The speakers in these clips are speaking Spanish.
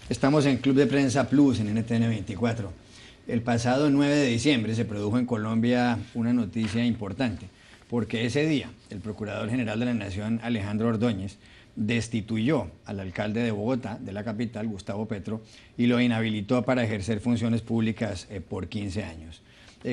Estamos en Club de Prensa Plus en NTN 24. El pasado 9 de diciembre se produjo en Colombia una noticia importante, porque ese día el Procurador General de la Nación, Alejandro Ordóñez, destituyó al alcalde de Bogotá, de la capital, Gustavo Petro, y lo inhabilitó para ejercer funciones públicas por 15 años.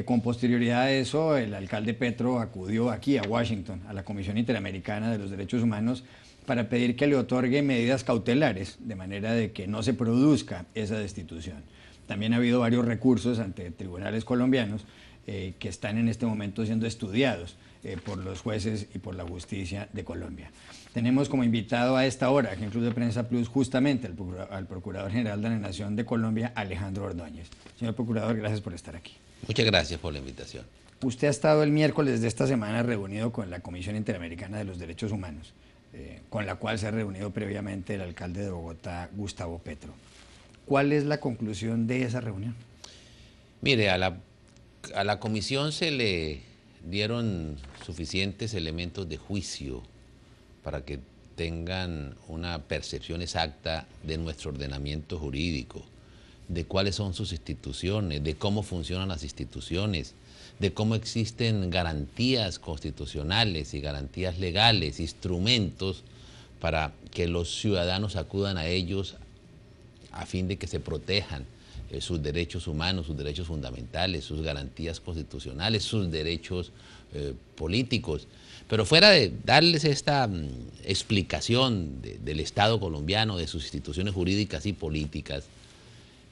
Con posterioridad a eso, el alcalde Petro acudió aquí a Washington, a la Comisión Interamericana de los Derechos Humanos, para pedir que le otorgue medidas cautelares, de manera de que no se produzca esa destitución. También ha habido varios recursos ante tribunales colombianos que están en este momento siendo estudiados por los jueces y por la justicia de Colombia. Tenemos como invitado a esta hora, aquí en Club de Prensa Plus, justamente al Procurador General de la Nación de Colombia, Alejandro Ordóñez. Señor Procurador, gracias por estar aquí. Muchas gracias por la invitación. Usted ha estado el miércoles de esta semana reunido con la Comisión Interamericana de los Derechos Humanos, con la cual se ha reunido previamente el alcalde de Bogotá, Gustavo Petro. ¿Cuál es la conclusión de esa reunión? Mire, a la comisión se le dieron suficientes elementos de juicio para que tengan una percepción exacta de nuestro ordenamiento jurídico, de cuáles son sus instituciones, de cómo funcionan las instituciones, de cómo existen garantías constitucionales y garantías legales, instrumentos para que los ciudadanos acudan a ellos a fin de que se protejan sus derechos humanos, sus derechos fundamentales, sus garantías constitucionales, sus derechos políticos. Pero fuera de darles esta explicación del Estado colombiano, de sus instituciones jurídicas y políticas,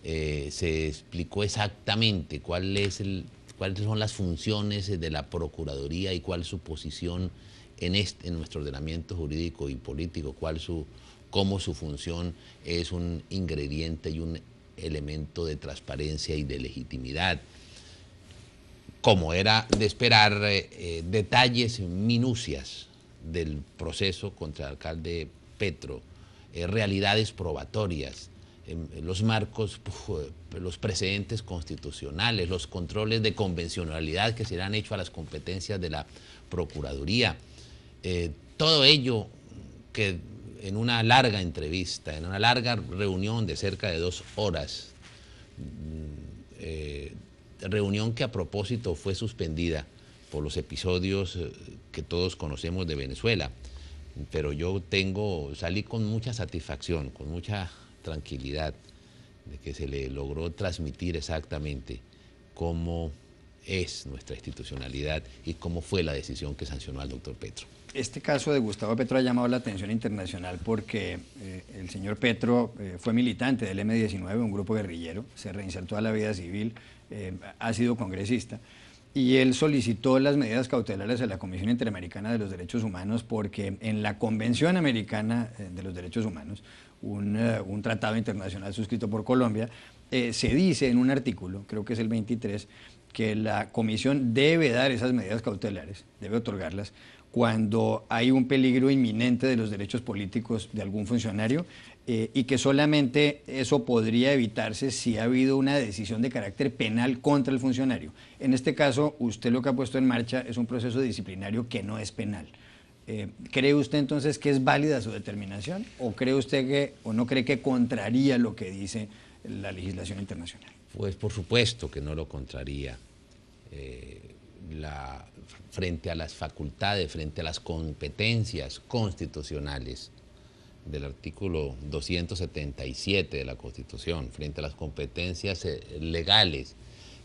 se explicó exactamente cuáles son las funciones de la Procuraduría y cuál es su posición en nuestro ordenamiento jurídico y político, cómo su función es un ingrediente y un elemento de transparencia y de legitimidad. Como era de esperar, detalles, minucias del proceso contra el alcalde Petro, realidades probatorias, los marcos, los precedentes constitucionales, los controles de convencionalidad que se le han hecho a las competencias de la Procuraduría. Todo ello que en una larga entrevista, en una larga reunión de cerca de 2 horas, reunión que a propósito fue suspendida por los episodios que todos conocemos de Venezuela, pero yo salí con mucha satisfacción, con mucha tranquilidad de que se le logró transmitir exactamente cómo es nuestra institucionalidad y cómo fue la decisión que sancionó al doctor Petro. Este caso de Gustavo Petro ha llamado la atención internacional porque el señor Petro fue militante del M-19, un grupo guerrillero, se reinsertó a la vida civil, ha sido congresista, y él solicitó las medidas cautelares a la Comisión Interamericana de los Derechos Humanos porque en la Convención Americana de los Derechos Humanos, un tratado internacional suscrito por Colombia, se dice en un artículo, creo que es el 23, que la Comisión debe dar esas medidas cautelares, debe otorgarlas, cuando hay un peligro inminente de los derechos políticos de algún funcionario y que solamente eso podría evitarse si ha habido una decisión de carácter penal contra el funcionario. En este caso, usted lo que ha puesto en marcha es un proceso disciplinario que no es penal. ¿Cree usted entonces que es válida su determinación o cree usted o no cree que contraría lo que dice la legislación internacional? Pues por supuesto que no lo contraría. Frente a las facultades, frente a las competencias constitucionales del artículo 277 de la Constitución, frente a las competencias legales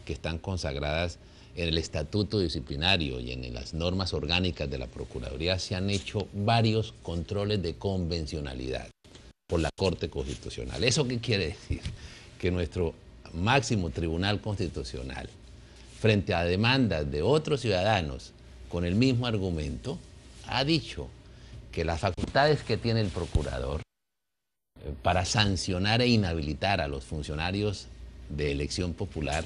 que están consagradas en el estatuto disciplinario y en las normas orgánicas de la Procuraduría, se han hecho varios controles de convencionalidad por la Corte Constitucional. ¿Eso qué quiere decir? Que nuestro máximo Tribunal Constitucional, frente a demandas de otros ciudadanos con el mismo argumento, ha dicho que las facultades que tiene el procurador para sancionar e inhabilitar a los funcionarios de elección popular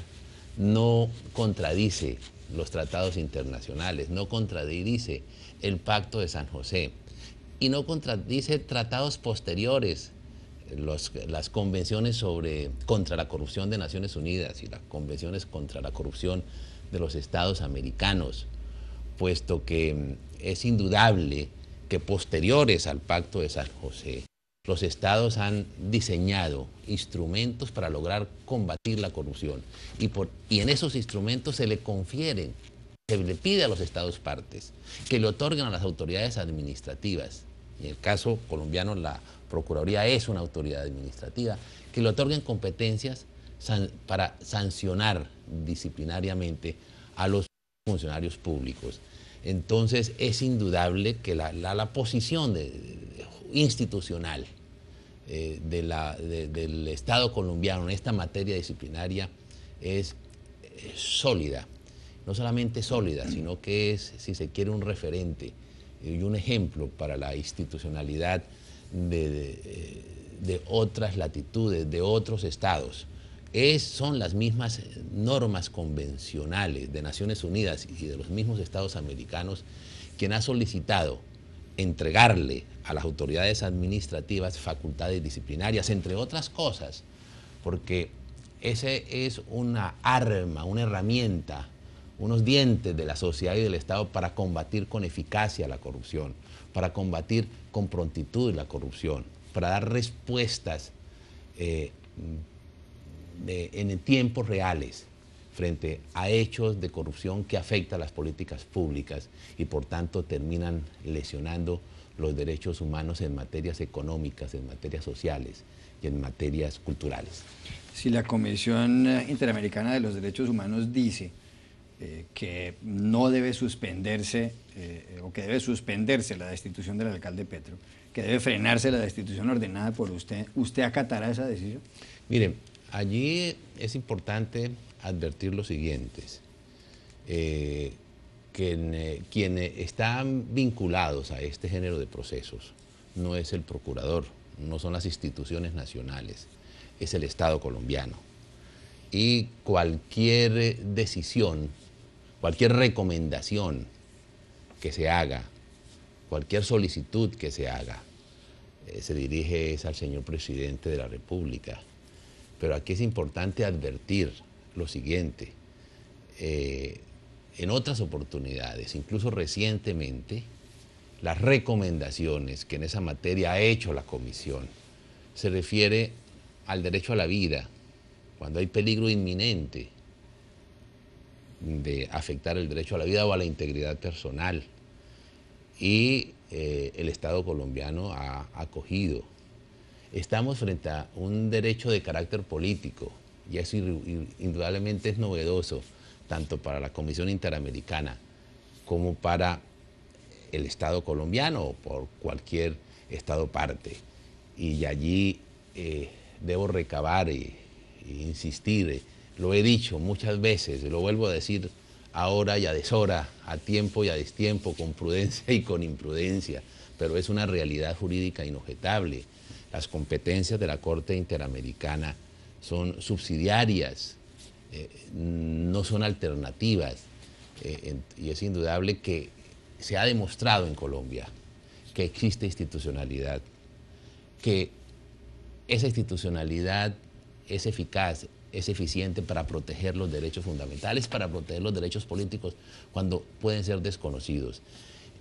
no contradice los tratados internacionales, no contradice el Pacto de San José y no contradice tratados posteriores, las convenciones contra la corrupción de Naciones Unidas y las convenciones contra la corrupción de los Estados americanos, puesto que es indudable que posteriores al Pacto de San José los estados han diseñado instrumentos para lograr combatir la corrupción y en esos instrumentos se le confieren, se le pide a los estados partes que le otorguen a las autoridades administrativas, en el caso colombiano la Procuraduría es una autoridad administrativa, que le otorguen competencias para sancionar disciplinariamente a los funcionarios públicos. Entonces es indudable que la posición institucional del Estado colombiano en esta materia disciplinaria es sólida. No solamente sólida, sino que es, si se quiere, un referente y un ejemplo para la institucionalidad de otras latitudes, de otros estados. Son las mismas normas convencionales de Naciones Unidas y de los mismos estados americanos quien ha solicitado entregarle a las autoridades administrativas facultades disciplinarias, entre otras cosas, porque ese es una arma, una herramienta, unos dientes de la sociedad y del Estado para combatir con eficacia la corrupción, para combatir con prontitud la corrupción, para dar respuestas en tiempos reales frente a hechos de corrupción que afectan las políticas públicas y por tanto terminan lesionando los derechos humanos en materias económicas, en materias sociales y en materias culturales. Si la Comisión Interamericana de los Derechos Humanos dice que no debe suspenderse o que debe suspenderse la destitución del alcalde Petro, que debe frenarse la destitución ordenada por usted, ¿usted acatará esa decisión? Miren, allí es importante advertir lo siguiente, quienes están vinculados a este género de procesos no es el procurador, no son las instituciones nacionales, es el Estado colombiano. Y cualquier decisión, cualquier recomendación que se haga, cualquier solicitud que se haga, se dirige al señor presidente de la República. Pero aquí es importante advertir lo siguiente, en otras oportunidades, incluso recientemente, las recomendaciones que en esa materia ha hecho la Comisión se refiere al derecho a la vida, cuando hay peligro inminente de afectar el derecho a la vida o a la integridad personal. Y el Estado colombiano ha acogido. Estamos frente a un derecho de carácter político y eso indudablemente es novedoso tanto para la Comisión Interamericana como para el Estado colombiano o por cualquier Estado parte. Y allí debo recabar e insistir, lo he dicho muchas veces, lo vuelvo a decir ahora y a deshora, a tiempo y a destiempo, con prudencia y con imprudencia, pero es una realidad jurídica inobjetable. Las competencias de la Corte Interamericana son subsidiarias, no son alternativas, y es indudable que se ha demostrado en Colombia que existe institucionalidad, que esa institucionalidad es eficaz, es eficiente para proteger los derechos fundamentales, para proteger los derechos políticos cuando pueden ser desconocidos.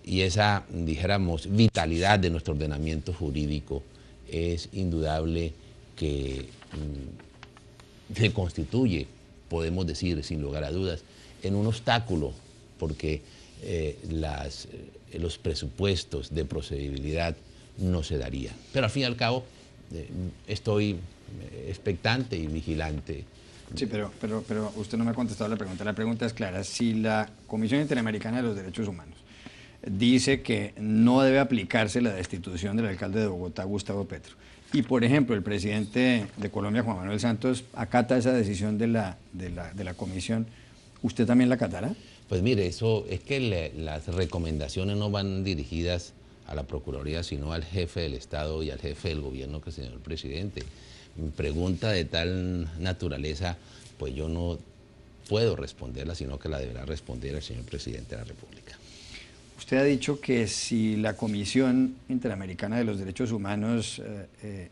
Y esa, dijéramos, vitalidad de nuestro ordenamiento jurídico es indudable que se constituye, podemos decir sin lugar a dudas, en un obstáculo, porque los presupuestos de procedibilidad no se darían. Pero al fin y al cabo, estoy expectante y vigilante. Sí, pero usted no me ha contestado la pregunta. La pregunta es clara. Si la Comisión Interamericana de los Derechos Humanos dice que no debe aplicarse la destitución del alcalde de Bogotá, Gustavo Petro, y por ejemplo el presidente de Colombia, Juan Manuel Santos, acata esa decisión de la Comisión, ¿usted también la acatará? Pues mire, eso es que las recomendaciones no van dirigidas a la Procuraduría, sino al jefe del Estado y al jefe del gobierno, que es el señor presidente. Mi pregunta de tal naturaleza, pues yo no puedo responderla, sino que la deberá responder el señor presidente de la República. Usted ha dicho que si la Comisión Interamericana de los Derechos Humanos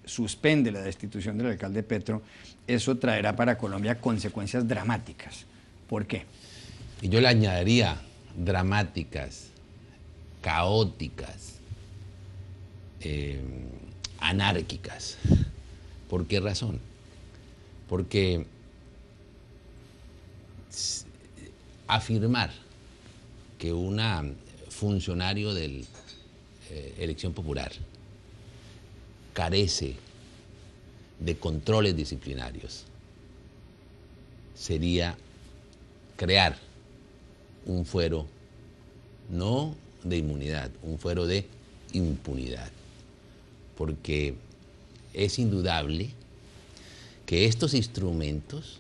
suspende la destitución del alcalde Petro, eso traerá para Colombia consecuencias dramáticas. ¿Por qué? Y yo le añadiría dramáticas, caóticas, anárquicas. ¿Por qué razón? Porque afirmar que una funcionario de elección popular carece de controles disciplinarios sería crear un fuero no de inmunidad, un fuero de impunidad, porque es indudable que estos instrumentos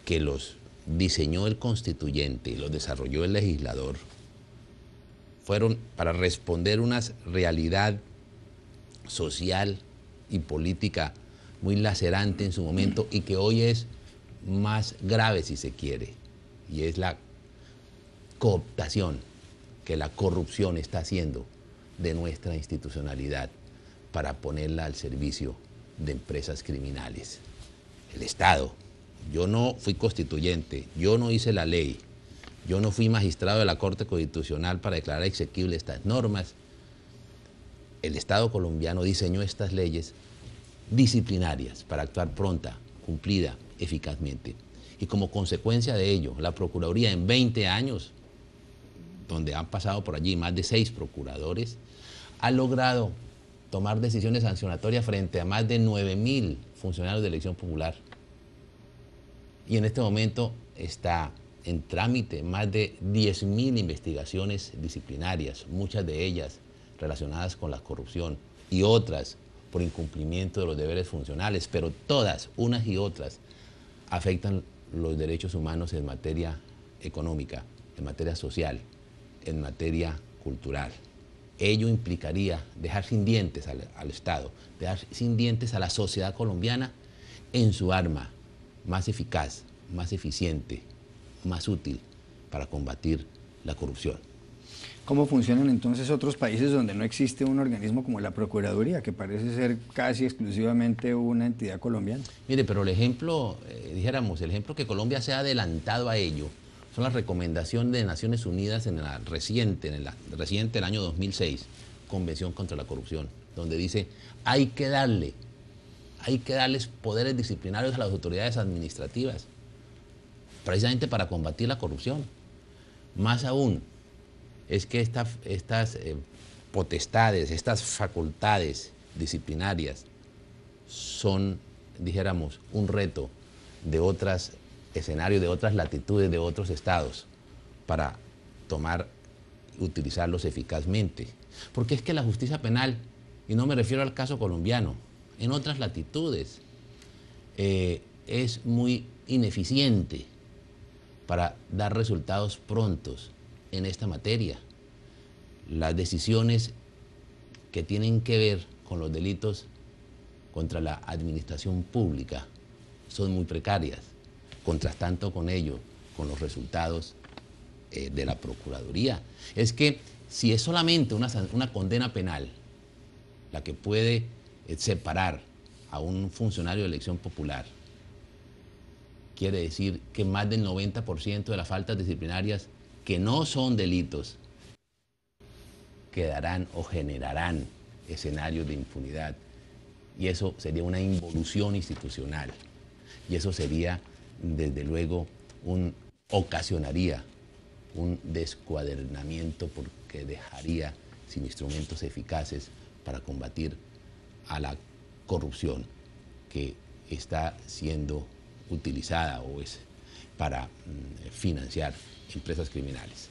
que los diseñó el constituyente y los desarrolló el legislador fueron para responder a una realidad social y política muy lacerante en su momento y que hoy es más grave si se quiere, y es la cooptación que la corrupción está haciendo de nuestra institucionalidad para ponerla al servicio de empresas criminales. El Estado, yo no fui constituyente, yo no hice la ley, yo no fui magistrado de la Corte Constitucional para declarar exequibles estas normas. El Estado colombiano diseñó estas leyes disciplinarias para actuar pronta, cumplida, eficazmente. Y como consecuencia de ello, la Procuraduría en 20 años, donde han pasado por allí más de 6 procuradores, ha logrado tomar decisiones sancionatorias frente a más de 9.000 funcionarios de elección popular. Y en este momento está en trámite más de 10.000 investigaciones disciplinarias, muchas de ellas relacionadas con la corrupción y otras por incumplimiento de los deberes funcionales, pero todas, unas y otras, afectan los derechos humanos en materia económica, en materia social, en materia cultural. Ello implicaría dejar sin dientes al Estado, dejar sin dientes a la sociedad colombiana en su arma más eficaz, más eficiente, más útil para combatir la corrupción. ¿Cómo funcionan entonces otros países donde no existe un organismo como la Procuraduría, que parece ser casi exclusivamente una entidad colombiana? Mire, pero el ejemplo, dijéramos, el ejemplo que Colombia se ha adelantado a ello son las recomendaciones de Naciones Unidas en la reciente del año 2006, Convención contra la Corrupción, donde dice hay que darles poderes disciplinarios a las autoridades administrativas, precisamente para combatir la corrupción. Más aún, es que estas potestades, estas facultades disciplinarias son, dijéramos, un reto de otros escenarios, de otras latitudes, de otros estados, para utilizarlos eficazmente. Porque es que la justicia penal, y no me refiero al caso colombiano, en otras latitudes es muy ineficiente para dar resultados prontos en esta materia. Las decisiones que tienen que ver con los delitos contra la administración pública son muy precarias, contrastando con ello, con los resultados de la Procuraduría. Es que si es solamente una condena penal la que puede separar a un funcionario de elección popular, quiere decir que más del 90% de las faltas disciplinarias que no son delitos quedarán o generarán escenarios de impunidad. Y eso sería una involución institucional. Y eso sería, desde luego, ocasionaría un descuadernamiento, porque dejaría sin instrumentos eficaces para combatir a la corrupción que está siendo utilizada o es para financiar empresas criminales.